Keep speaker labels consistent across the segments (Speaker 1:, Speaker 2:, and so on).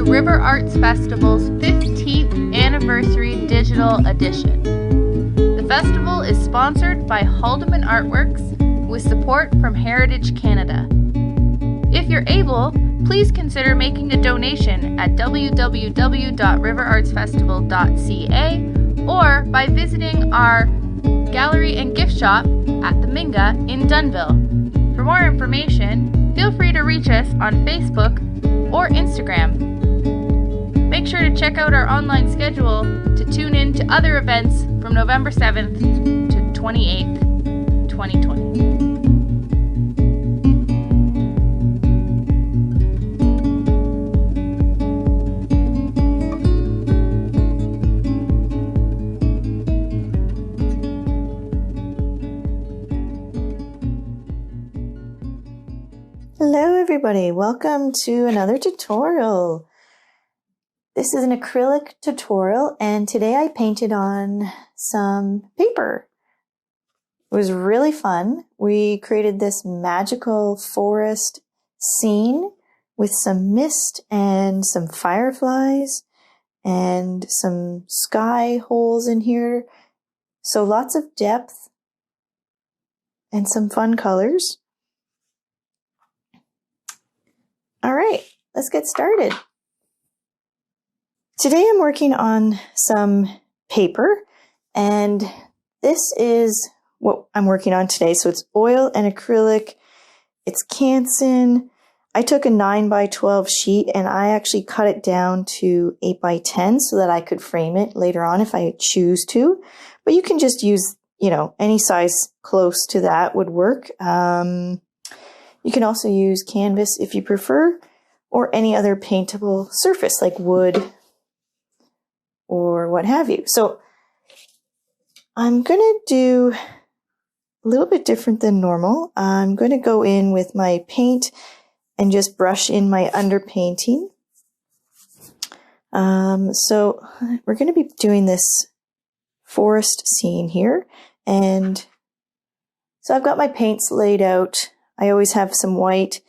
Speaker 1: River Arts Festival's 15th Anniversary Digital Edition. The festival is sponsored by Haldeman Artworks with support from Heritage Canada. If you're able, please consider making a donation at www.riverartsfestival.ca or by visiting our gallery and gift shop at the Minga in Dunnville. For more information, feel free to reach us on Facebook or Instagram. Make sure to check out our online schedule to tune in to other events from November 7th to 28th, 2020.
Speaker 2: Hello everybody, welcome to another tutorial. This is an acrylic tutorial and today I painted on some paper. It was really fun. We created this magical forest scene with some mist and some fireflies and some sky holes in here. So lots of depth and some fun colors. All right, let's get started. Today I'm working on some paper, and this is what I'm working on today. So it's oil and acrylic, it's Canson. I took a 9x12 sheet and I actually cut it down to 8x10 so that I could frame it later on if I choose to. But you can just use, any size close to that would work. You can also use canvas if you prefer, or any other paintable surface like wood or what have you. So I'm going to do a little bit different than normal. I'm going to go in with my paint and just brush in my underpainting. So we're going to be doing this forest scene here. And so I've got my paints laid out. I always have some white.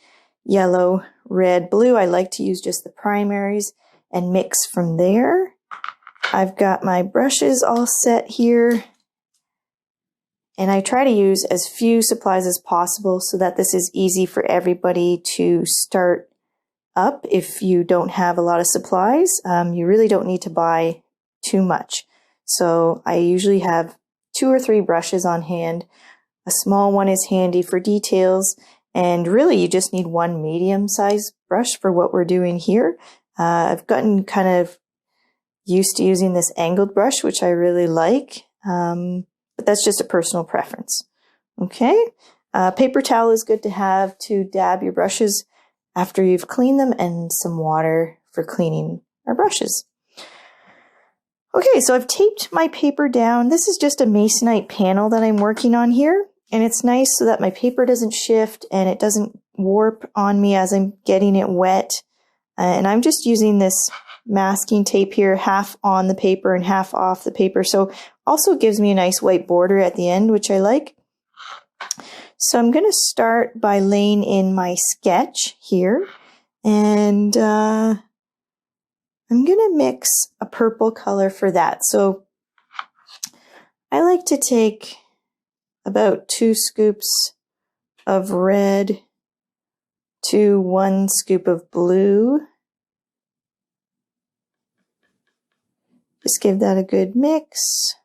Speaker 2: yellow, red, blue. I like to use just the primaries and mix from there. I've got my brushes all set here. And I try to use as few supplies as possible so that this is easy for everybody to start up. If you don't have a lot of supplies, you really don't need to buy too much. So I usually have 2 or 3 brushes on hand. A small one is handy for details, and really you just need one medium-sized brush for what we're doing here. I've gotten kind of used to using this angled brush, which I really like. But that's just a personal preference. Okay, paper towel is good to have to dab your brushes after you've cleaned them, and some water for cleaning our brushes. Okay, so I've taped my paper down. This is just a masonite panel that I'm working on here, and it's nice so that my paper doesn't shift and it doesn't warp on me as I'm getting it wet. And I'm just using this masking tape here, half on the paper and half off the paper. So also gives me a nice white border at the end, which I like. So I'm going to start by laying in my sketch here, and I'm going to mix a purple color for that. So I like to take about 2 scoops of red to 1 scoop of blue. Just give that a good mix.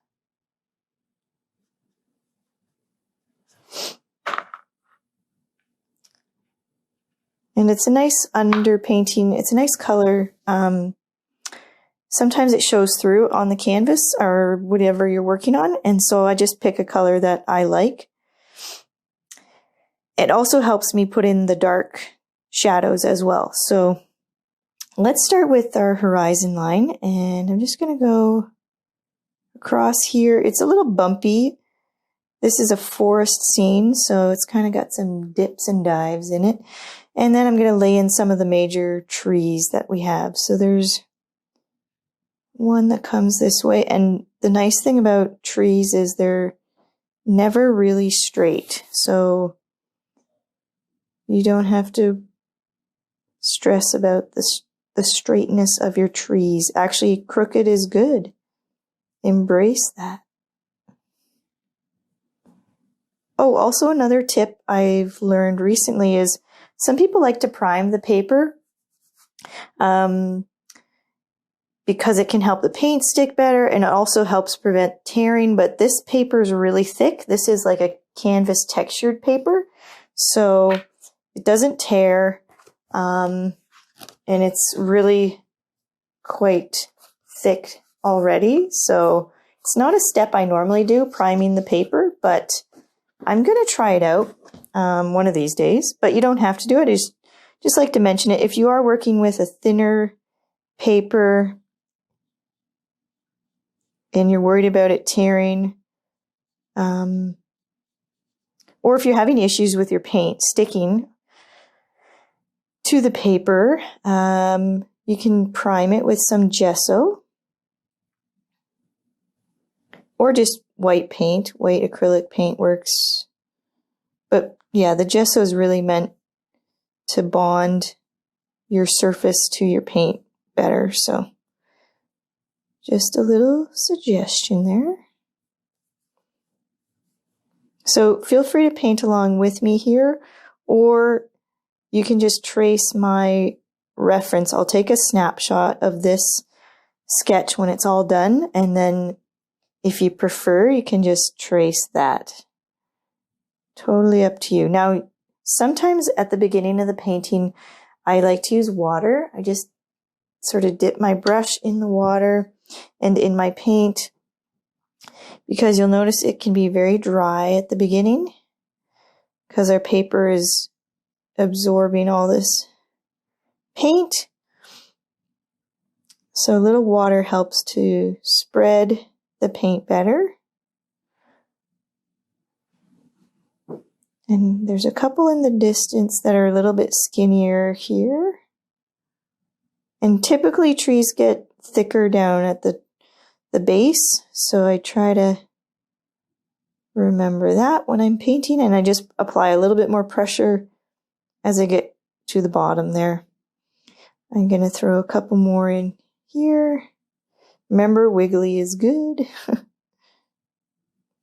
Speaker 2: And it's a nice underpainting. It's a nice color. Sometimes it shows through on the canvas or whatever you're working on. And so I just pick a color that I like. It also helps me put in the dark shadows as well. So let's start with our horizon line, and I'm just going to go across here. It's a little bumpy. This is a forest scene, so it's kind of got some dips and dives in it. And then I'm going to lay in some of the major trees that we have. So there's one that comes this way, and the nice thing about trees is they're never really straight. So you don't have to stress about the straightness of your trees. Actually, crooked is good. Embrace that. Oh, also another tip I've learned recently is some people like to prime the paper because it can help the paint stick better, and it also helps prevent tearing. But this paper is really thick. This is like a canvas textured paper, so it doesn't tear, and it's really quite thick already. So it's not a step I normally do, priming the paper, but I'm going to try it out one of these days. But you don't have to do it. I just like to mention it. If you are working with a thinner paper and you're worried about it tearing, or if you're having issues with your paint sticking to the paper, you can prime it with some gesso or just white paint. White acrylic paint works. But yeah, the gesso is really meant to bond your surface to your paint better. So just a little suggestion there. So feel free to paint along with me here, or you can just trace my reference. I'll take a snapshot of this sketch when it's all done, and then if you prefer, you can just trace that. Totally up to you. Now, sometimes at the beginning of the painting, I like to use water. I just sort of dip my brush in the water and in my paint, because you'll notice it can be very dry at the beginning because our paper is absorbing all this paint. So a little water helps to spread the paint better. And there's a couple in the distance that are a little bit skinnier here. And typically trees get thicker down at the base, so I try to remember that when I'm painting, and I just apply a little bit more pressure as I get to the bottom there. I'm going to throw a couple more in here. Remember, wiggly is good.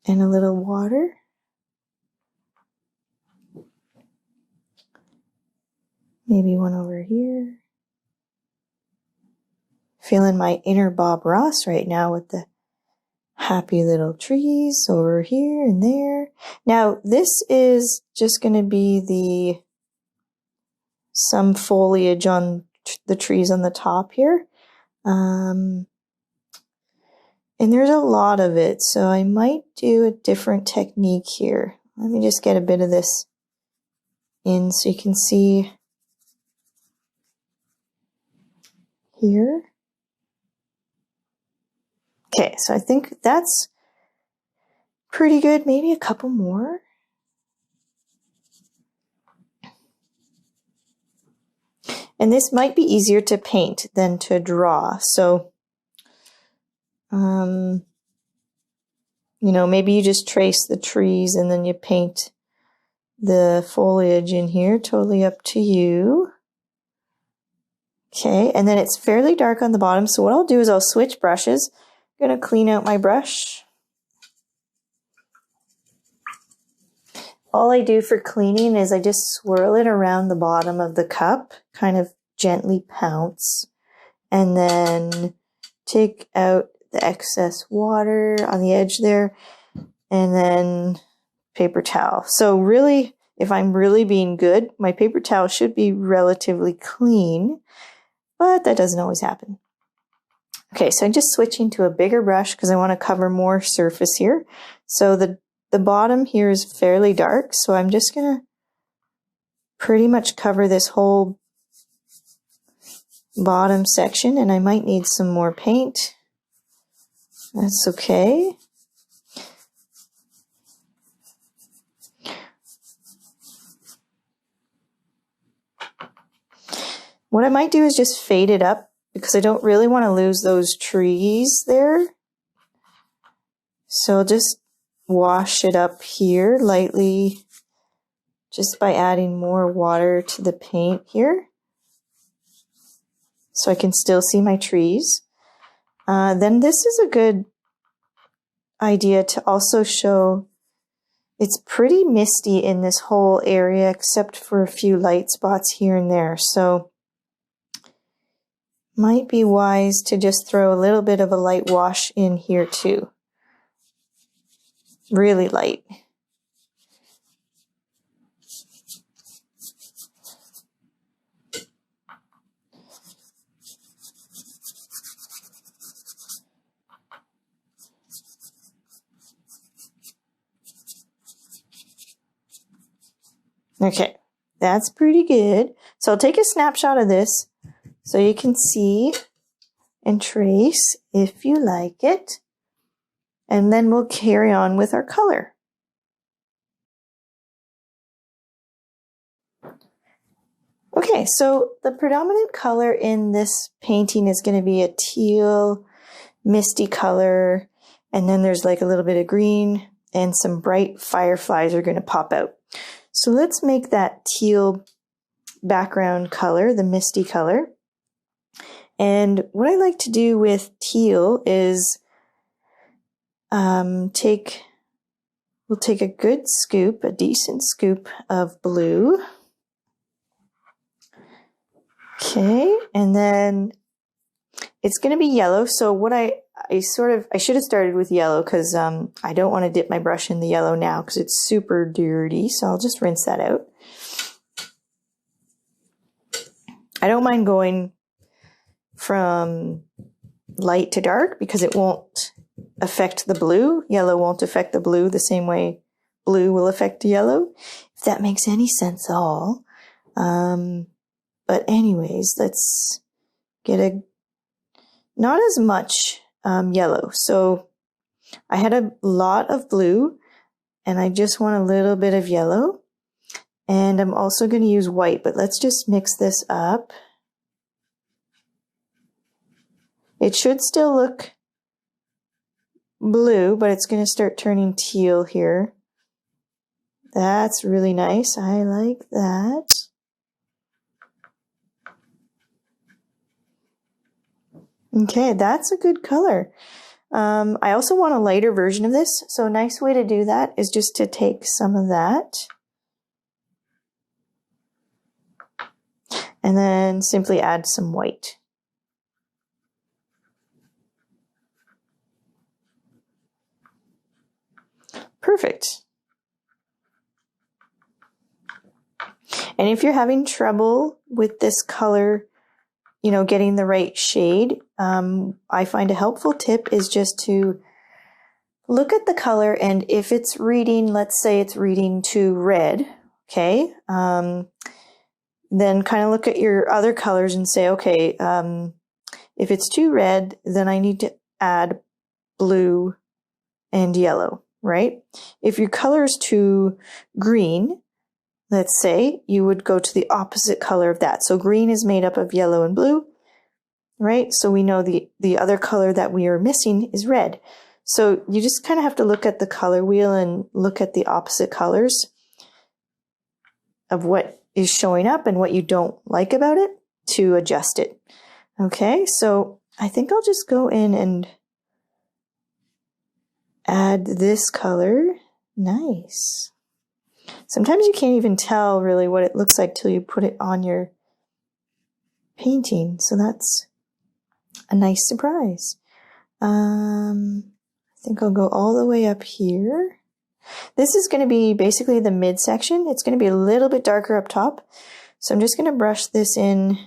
Speaker 2: And a little water. Maybe one over here. Feeling my inner Bob Ross right now with the happy little trees over here and there. Now, this is just going to be some foliage on the trees on the top here. And there's a lot of it, so I might do a different technique here. Let me just get a bit of this in so you can see here. Okay, so I think that's pretty good. Maybe a couple more. And this might be easier to paint than to draw. So, you know, maybe you just trace the trees and then you paint the foliage in here. Totally up to you. Okay, and then it's fairly dark on the bottom. So what I'll do is I'll switch brushes. I'm going to clean out my brush. All I do for cleaning is I just swirl it around the bottom of the cup, kind of gently pounce, and then take out the excess water on the edge there, and then paper towel. So really, if I'm really being good, my paper towel should be relatively clean, but that doesn't always happen. Okay, so I'm just switching to a bigger brush because I want to cover more surface here. So the bottom here is fairly dark, so I'm just going to pretty much cover this whole bottom section, and I might need some more paint. That's okay. What I might do is just fade it up because I don't really want to lose those trees there. So I'll just wash it up here lightly just by adding more water to the paint here so I can still see my trees. Then this is a good idea to also show it's pretty misty in this whole area except for a few light spots here and there. So might be wise to just throw a little bit of a light wash in here too. Really light. Okay, that's pretty good. So I'll take a snapshot of this so you can see and trace if you like it. And then we'll carry on with our color. Okay, so the predominant color in this painting is going to be a teal, misty color, and then there's like a little bit of green, and some bright fireflies are going to pop out. So let's make that teal background color, the misty color. And what I like to do with teal is we'll take a good scoop, a decent scoop of blue. Okay, and then it's going to be yellow. So what I should have started with yellow because I don't want to dip my brush in the yellow now because it's super dirty. So I'll just rinse that out. I don't mind going from light to dark because it won't affect the blue. Yellow won't affect the blue the same way blue will affect yellow, if that makes any sense at all. But anyways, let's get not as much yellow. So I had a lot of blue and I just want a little bit of yellow. And I'm also going to use white, but let's just mix this up. It should still look blue, but it's going to start turning teal here. That's really nice. I like that. Okay, that's a good color. I also want a lighter version of this, so a nice way to do that is just to take some of that and then simply add some white. Perfect. And if you're having trouble with this color, you know, getting the right shade, I find a helpful tip is just to look at the color, and if it's reading, let's say it's reading to red, okay, then kind of look at your other colors and say, okay, if it's too red, then I need to add blue and yellow, right? If your color is too green, let's say, you would go to the opposite color of that. So green is made up of yellow and blue, right? So we know the other color that we are missing is red. So you just kind of have to look at the color wheel and look at the opposite colors of what is showing up and what you don't like about it to adjust it. Okay, so I think I'll just go in and add this color. Nice. Sometimes you can't even tell really what it looks like till you put it on your painting. So that's a nice surprise. I think I'll go all the way up here. This is going to be basically the midsection. It's going to be a little bit darker up top. So I'm just going to brush this in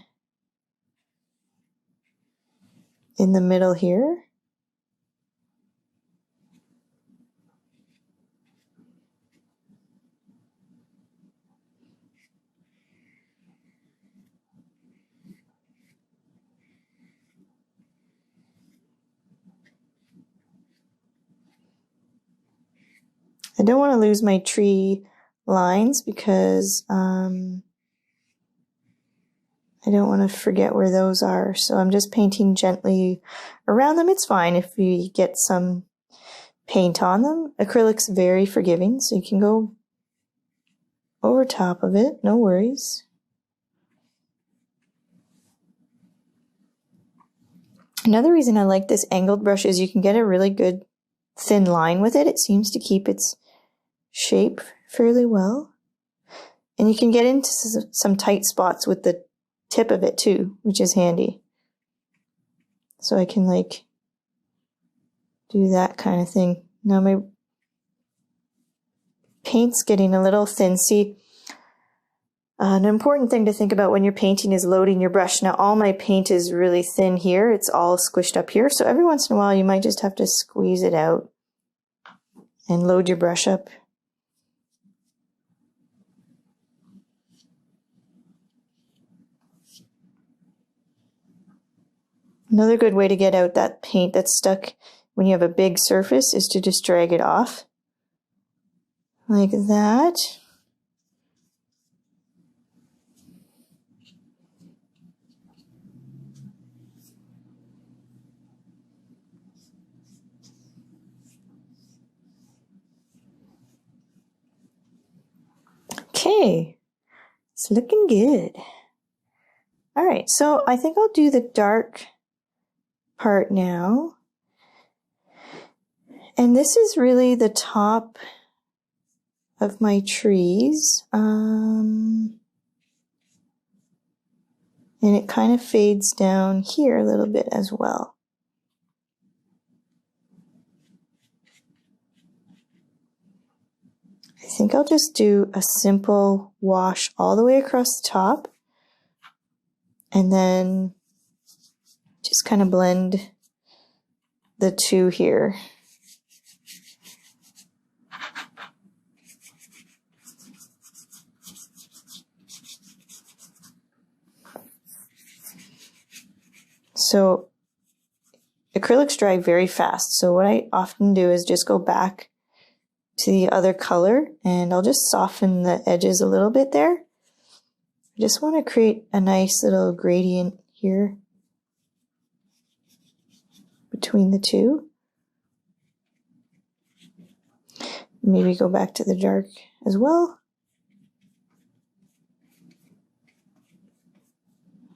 Speaker 2: the middle here. I don't want to lose my tree lines because I don't want to forget where those are. So I'm just painting gently around them. It's fine if you get some paint on them. Acrylic's very forgiving, so you can go over top of it. No worries. Another reason I like this angled brush is you can get a really good thin line with it. It seems to keep its shape fairly well. And you can get into some tight spots with the tip of it too, which is handy. So I can like do that kind of thing. Now my paint's getting a little thin. See, an important thing to think about when you're painting is loading your brush. Now all my paint is really thin here. It's all squished up here. So every once in a while you might just have to squeeze it out and load your brush up. Another good way to get out that paint that's stuck when you have a big surface is to just drag it off like that. Okay, it's looking good. All right, so I think I'll do the dark part now. And this is really the top of my trees. And it kind of fades down here a little bit as well. I think I'll just do a simple wash all the way across the top. And then just kind of blend the two here. So acrylics dry very fast. So what I often do is just go back to the other color and I'll just soften the edges a little bit there. I just want to create a nice little gradient here between the two. Maybe go back to the dark as well.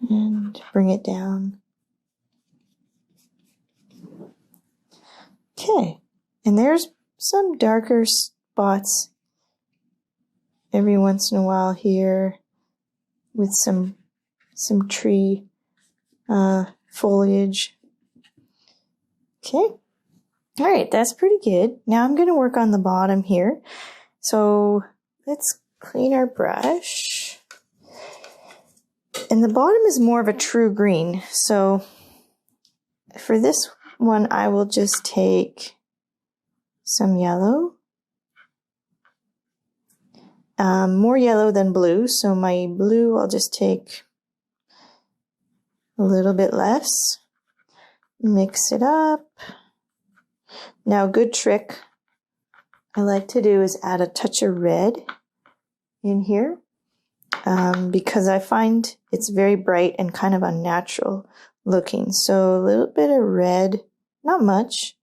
Speaker 2: And bring it down. Okay, and there's some darker spots every once in a while here with some tree foliage. Okay, all right, that's pretty good. Now I'm going to work on the bottom here. So let's clean our brush. And the bottom is more of a true green. So for this one, I will just take some yellow. More yellow than blue. So my blue, I'll just take a little bit less. Mix it up. Now, a good trick I like to do is add a touch of red in here. Because I find it's very bright and kind of unnatural looking. So a little bit of red, not much.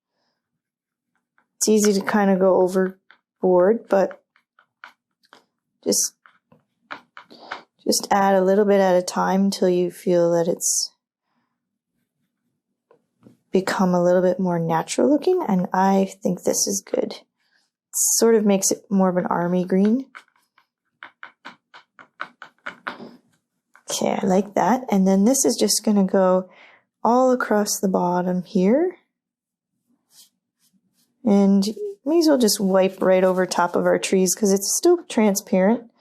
Speaker 2: It's easy to kind of go overboard, but just add a little bit at a time until you feel that it's become a little bit more natural looking, and I think this is good. It sort of makes it more of an army green. Okay, I like that. And then this is just going to go all across the bottom here. And may as well just wipe right over top of our trees because it's still transparent.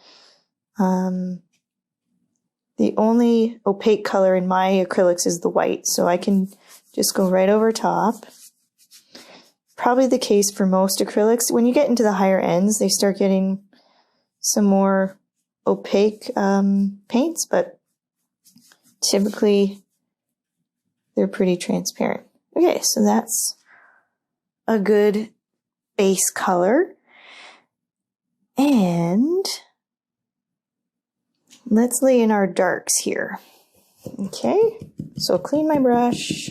Speaker 2: The only opaque color in my acrylics is the white, so I can just go right over top. Probably the case for most acrylics. When you get into the higher ends, they start getting some more opaque paints, but typically they're pretty transparent. Okay, so that's a good base color. And let's lay in our darks here. Okay, so clean my brush.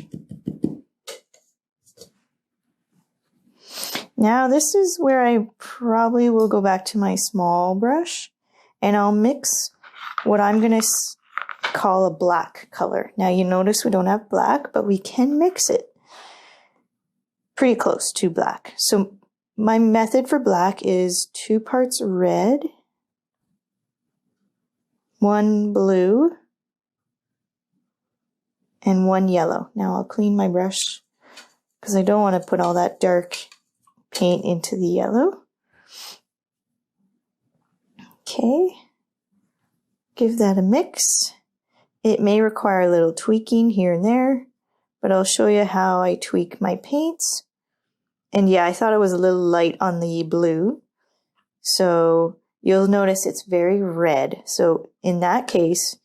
Speaker 2: Now this is where I probably will go back to my small brush and I'll mix what I'm going to call a black color. Now you notice we don't have black, but we can mix it pretty close to black. So my method for black is 2 parts red, 1 blue, and 1 yellow. Now I'll clean my brush because I don't want to put all that dark paint into the yellow. Okay, give that a mix. It may require a little tweaking here and there, but I'll show you how I tweak my paints. And yeah, I thought it was a little light on the blue. So you'll notice it's very red. So in that case,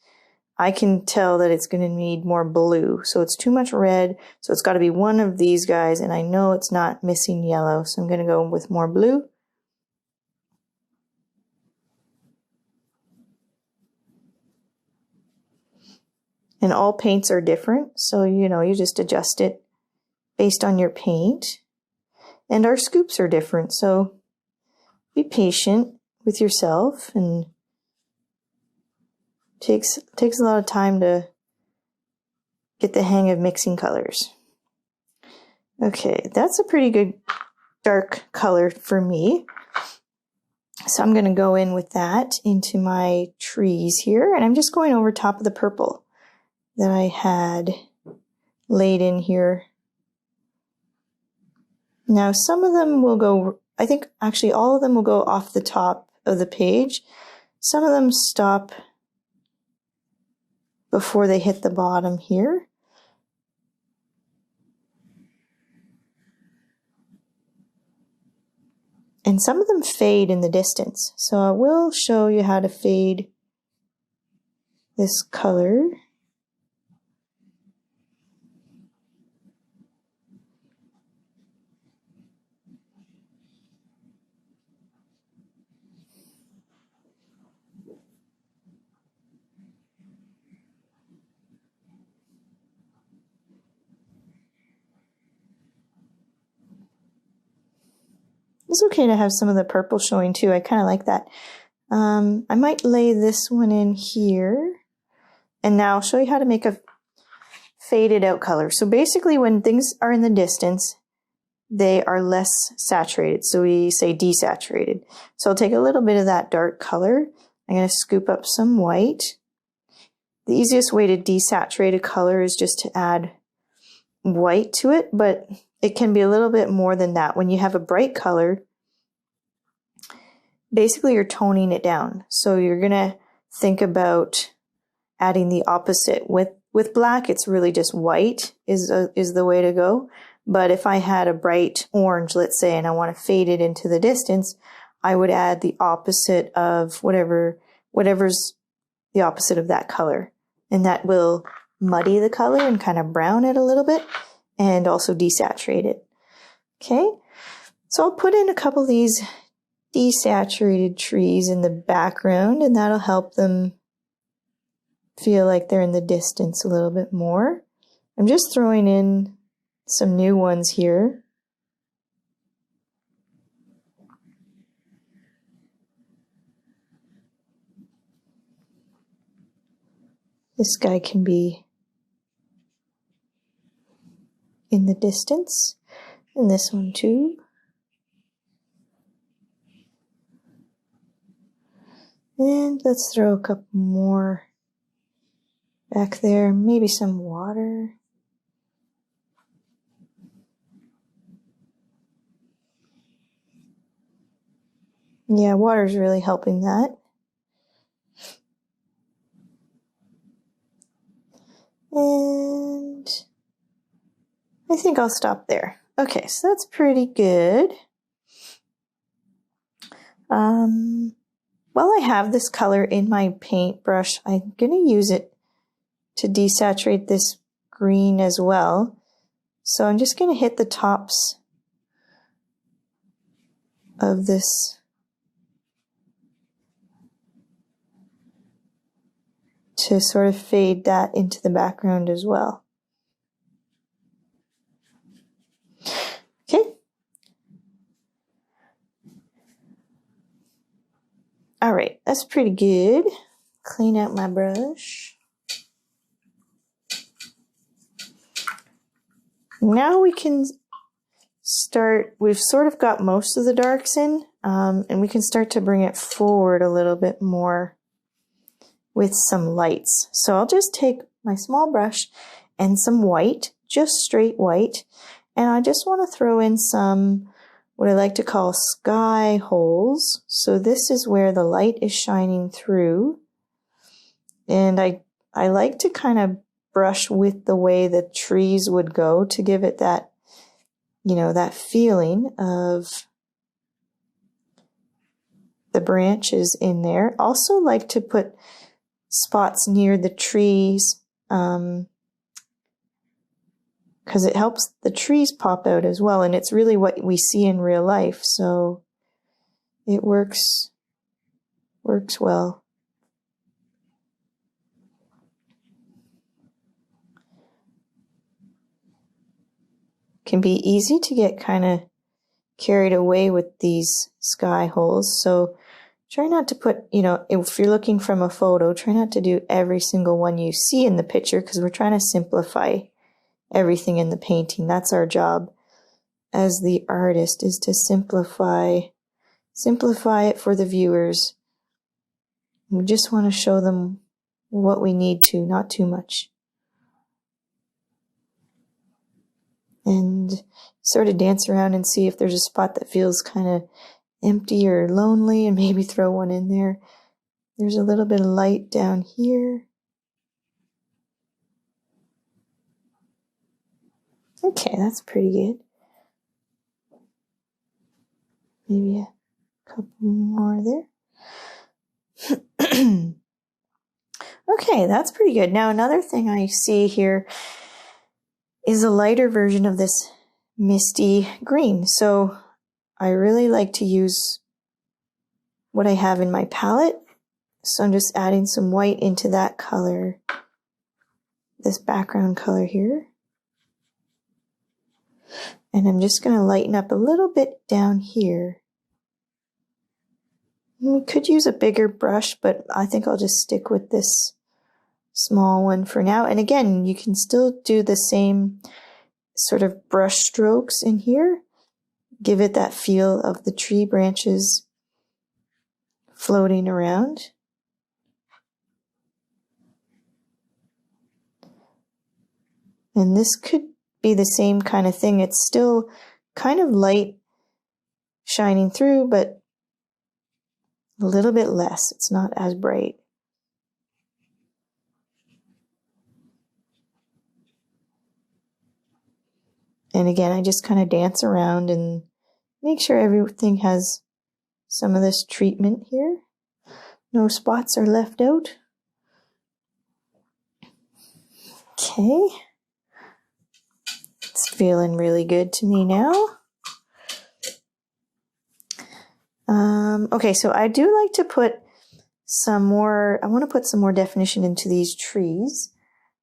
Speaker 2: I can tell that it's going to need more blue. So it's too much red. So it's got to be one of these guys. And I know it's not missing yellow. So I'm going to go with more blue. And all paints are different. So, you just adjust it based on your paint. And our scoops are different. So be patient with yourself, and takes a lot of time to get the hang of mixing colors. Okay, that's a pretty good dark color for me. So I'm going to go in with that into my trees here, and I'm just going over top of the purple that I had laid in here. Now some of them will go, I think actually all of them will go off the top of the page. Some of them stop before they hit the bottom here. And some of them fade in the distance. So I will show you how to fade this color. It's okay to have some of the purple showing too. I kind of like that. I might lay this one in here. And now I'll show you how to make a faded out color. So basically when things are in the distance, they are less saturated. So we say desaturated. So I'll take a little bit of that dark color. I'm going to scoop up some white. The easiest way to desaturate a color is just to add white to it, but it can be a little bit more than that. When you have a bright color, basically you're toning it down. So you're going to think about adding the opposite. With black, it's really just white is the way to go. But if I had a bright orange, let's say, and I want to fade it into the distance, I would add the opposite of whatever's the opposite of that color. And that will muddy the color and kind of brown it a little bit and also desaturate it. Okay, so I'll put in a couple of these desaturated trees in the background, and that'll help them feel like they're in the distance a little bit more. I'm just throwing in some new ones here. This guy can be in the distance, and this one too. And let's throw a couple more back there, maybe some water. Yeah, water's really helping that. And I think I'll stop there. Okay, so that's pretty good. While I have this color in my paintbrush, I'm going to use it to desaturate this green as well. So I'm just going to hit the tops of this to sort of fade that into the background as well. Okay. All right, that's pretty good. Clean out my brush. Now we can start, we've sort of got most of the darks in, and we can start to bring it forward a little bit more with some lights. So I'll just take my small brush and some white, just straight white, and I just want to throw in some what I like to call sky holes. So this is where the light is shining through, and I like to kind of brush with the way the trees would go to give it that, you know, that feeling of the branches in there. Also like to put spots near the trees because it helps the trees pop out as well, and it's really what we see in real life, so it works well. Can be easy to get kind of carried away with these sky holes, so try not to put, you know, if you're looking from a photo, try not to do every single one you see in the picture, because we're trying to simplify everything in the painting. That's our job as the artist, is to simplify it for the viewers. We just want to show them what we need to, not too much. And sort of dance around and see if there's a spot that feels kind of empty or lonely, and maybe throw one in there. There's a little bit of light down here. Okay, that's pretty good. Maybe a couple more there. Okay, that's pretty good. Now another thing I see here is a lighter version of this misty green. So I really like to use what I have in my palette. So I'm just adding some white into that color, this background color here. And I'm just going to lighten up a little bit down here. We could use a bigger brush, but I think I'll just stick with this small one for now. And again, you can still do the same sort of brush strokes in here. give it that feel of the tree branches floating around. And this could be the same kind of thing. It's still kind of light shining through, but a little bit less. It's not as bright. And again, I just kind of dance around and make sure everything has some of this treatment here. No spots are left out. Okay. It's feeling really good to me now. Okay, so I do like to put some more, I want to put some more definition into these trees.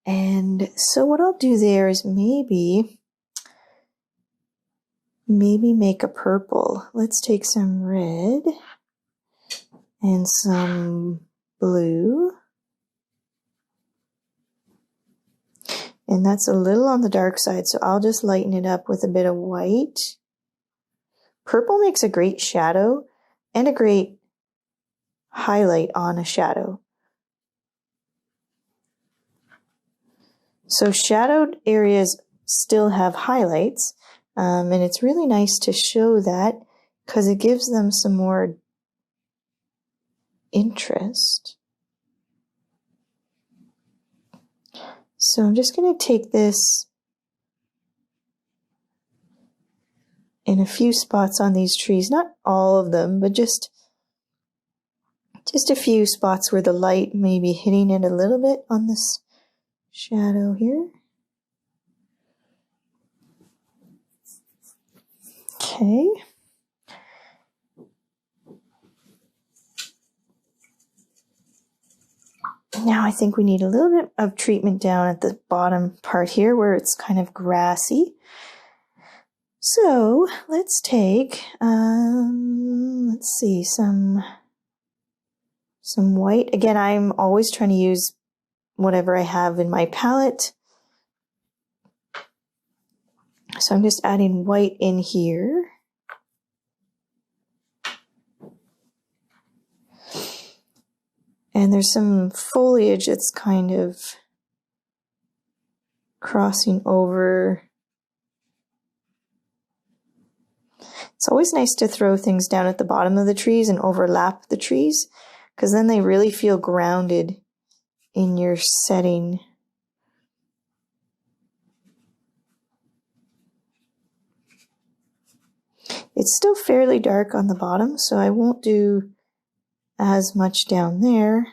Speaker 2: And so what I'll do there is maybe make a purple. Let's take some red and some blue. And that's a little on the dark side, so I'll just lighten it up with a bit of white. Purple makes a great shadow and a great highlight on a shadow. So shadowed areas still have highlights, and it's really nice to show that because it gives them some more interest. So I'm just going to take this in a few spots on these trees, not all of them, but just a few spots where the light may be hitting it a little bit on this shadow here. Okay. Now I think we need a little bit of treatment down at the bottom part here where it's kind of grassy. So let's take, let's see, some white. Again, I'm always trying to use whatever I have in my palette. So I'm just adding white in here. And there's some foliage that's kind of crossing over. It's always nice to throw things down at the bottom of the trees and overlap the trees, because then they really feel grounded in your setting. It's still fairly dark on the bottom, so I won't do as much down there.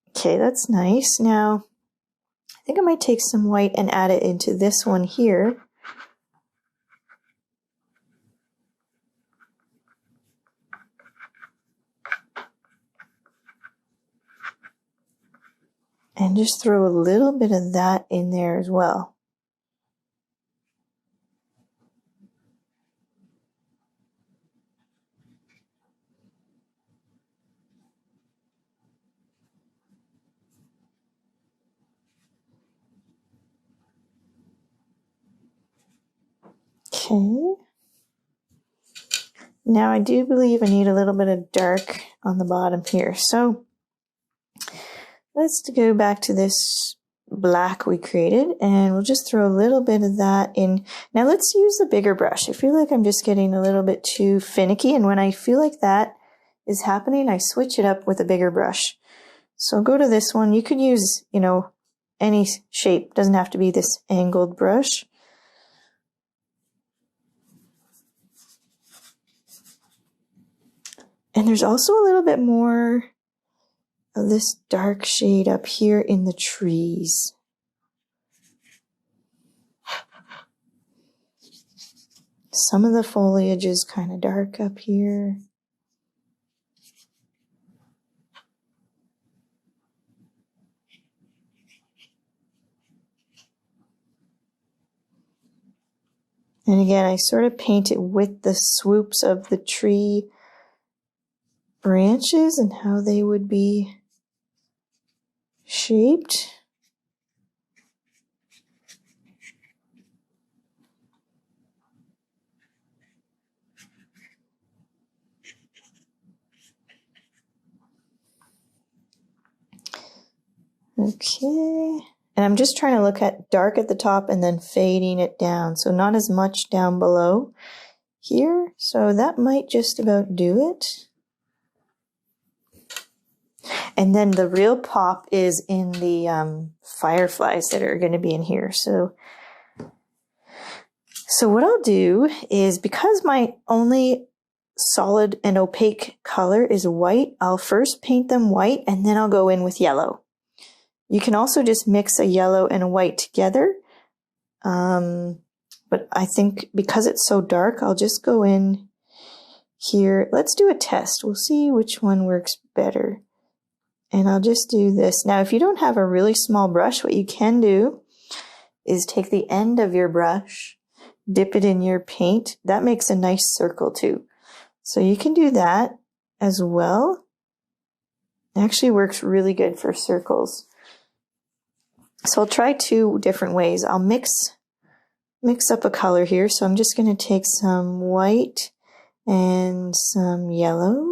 Speaker 2: Okay, that's nice. Now, I think I might take some white and add it into this one here. And just throw a little bit of that in there as well. Okay. Now I do believe I need a little bit of dark on the bottom here. So let's go back to this black we created, and we'll just throw a little bit of that in. Now let's use the bigger brush. I feel like I'm just getting a little bit too finicky, and when I feel like that is happening, I switch it up with a bigger brush. So go to this one. You could use, any shape. Doesn't have to be this angled brush. And there's also a little bit more of this dark shade up here in the trees. Some of the foliage is kind of dark up here. And again, I sort of paint it with the swoops of the tree branches and how they would be shaped. Okay. And I'm just trying to look at dark at the top and then fading it down. So not as much down below here. So that might just about do it. And then the real pop is in the fireflies that are going to be in here. So what I'll do is, because my only solid and opaque color is white, I'll first paint them white and then I'll go in with yellow. You can also just mix a yellow and a white together. But I think because it's so dark, I'll just go in here. Let's do a test. We'll see which one works better. And I'll just do this. Now, if you don't have a really small brush, what you can do is take the end of your brush, dip it in your paint. That makes a nice circle too. So you can do that as well. It actually works really good for circles. So I'll try two different ways. I'll mix up a color here. So I'm just going to take some white and some yellow.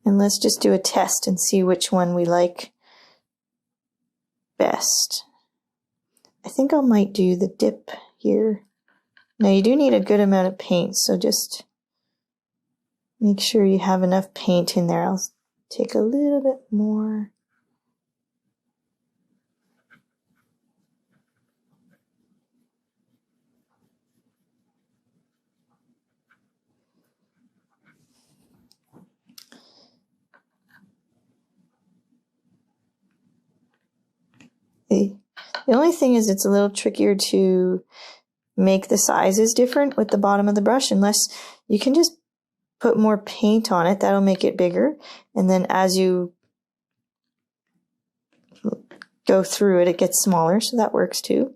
Speaker 2: And let's just do a test and see which one we like best. I think I might do the dip here. Now you do need a good amount of paint, so just make sure you have enough paint in there. I'll take a little bit more. The only thing is it's a little trickier to make the sizes different with the bottom of the brush, unless you can just put more paint on it. That'll make it bigger. And then as you go through it, it gets smaller. So that works too.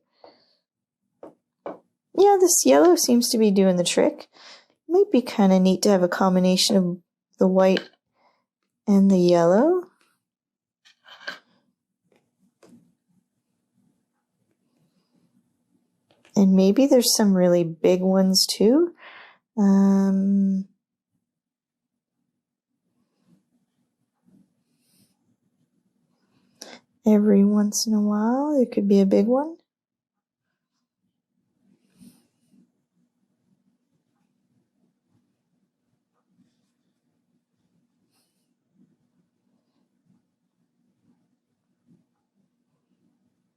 Speaker 2: Yeah, this yellow seems to be doing the trick. Might be kind of neat to have a combination of the white and the yellow. And maybe there's some really big ones too. Every once in a while, there could be a big one.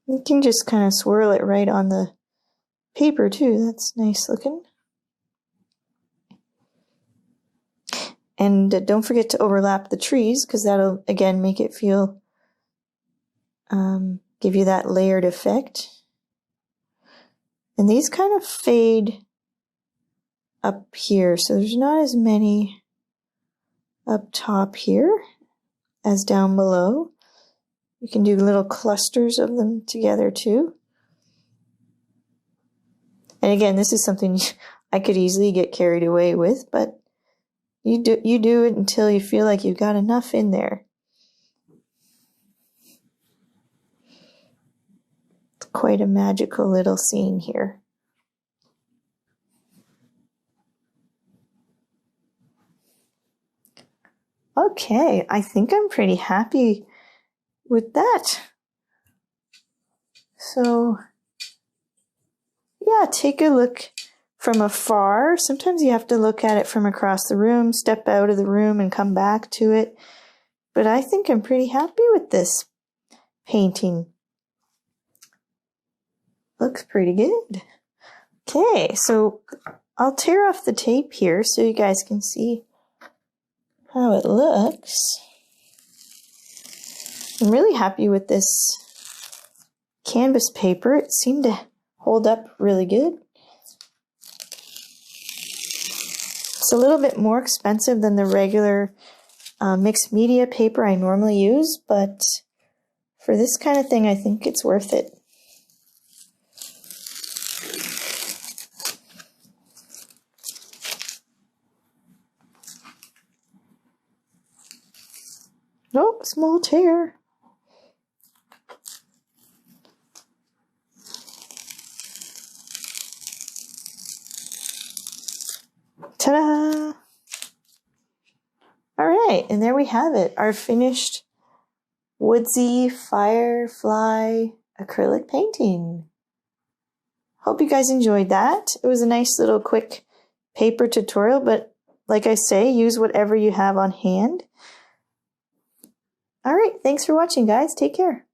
Speaker 2: You can just kind of swirl it right on the paper too. That's nice looking. And don't forget to overlap the trees, because that'll again make it feel, give you that layered effect. And these kind of fade up here, so there's not as many up top here as down below. You can do little clusters of them together too. And again, this is something I could easily get carried away with, but you do it until you feel like you've got enough in there. It's quite a magical little scene here. Okay, I think I'm pretty happy with that. So yeah, take a look from afar. Sometimes you have to look at it from across the room, step out of the room and come back to it. But I think I'm pretty happy with this painting. Looks pretty good. Okay, so I'll tear off the tape here so you guys can see how it looks. I'm really happy with this canvas paper. It seemed to hold up really good. It's a little bit more expensive than the regular mixed media paper I normally use, but for this kind of thing, I think it's worth it. Oh, small tear. Ta-da! All right. right, and there we have it, our finished woodsy firefly acrylic painting. Hope you guys enjoyed that. It was a nice little quick paper tutorial, but like I say, use whatever you have on hand. All right, thanks for watching, guys. Take care.